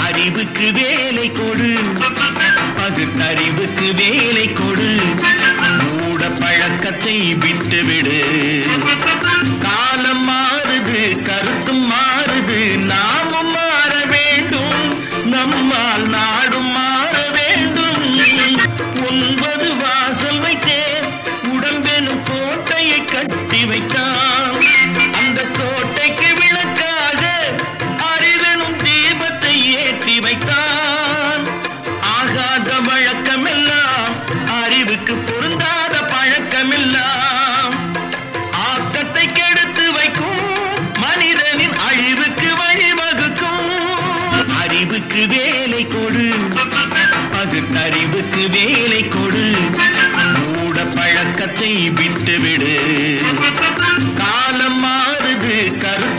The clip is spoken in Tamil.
அறிவுக்கு வேலை கொடு, பகுத்தறிவுக்கு வேலை கொடு, மூட பழக்கத்தை விட்டுவிடு. காலம் மாறுது, கருத்தும் மாறுது, நாமும் மாற வேண்டும், நம்மால் நாடும் மாற வேண்டும். 9 வாசல் வைத்தே உடம்பெனும் கோட்டையை கட்டி வைத்தான். அந்த கோட்டைக்கு விளக்காக அறிவெனும் தீபத்தை ஏற்றி வைத்தான். ஆகாத வழக்கமெல்லாம், அறிவுக்கு பொருந்தாத பழக்கமெல்லாம் ஆக்கத்தை கெடுத்து வைக்கும், மனிதனின் அழிவுக்கு வழிவகுக்கும். அறிவுக்கு வேலை கொடு, பகுத்தறிவுக்கு வேலை கொடு, மூட பழக்கத்தை விட்டுவிடு. காலம் மாறுது, கருத்து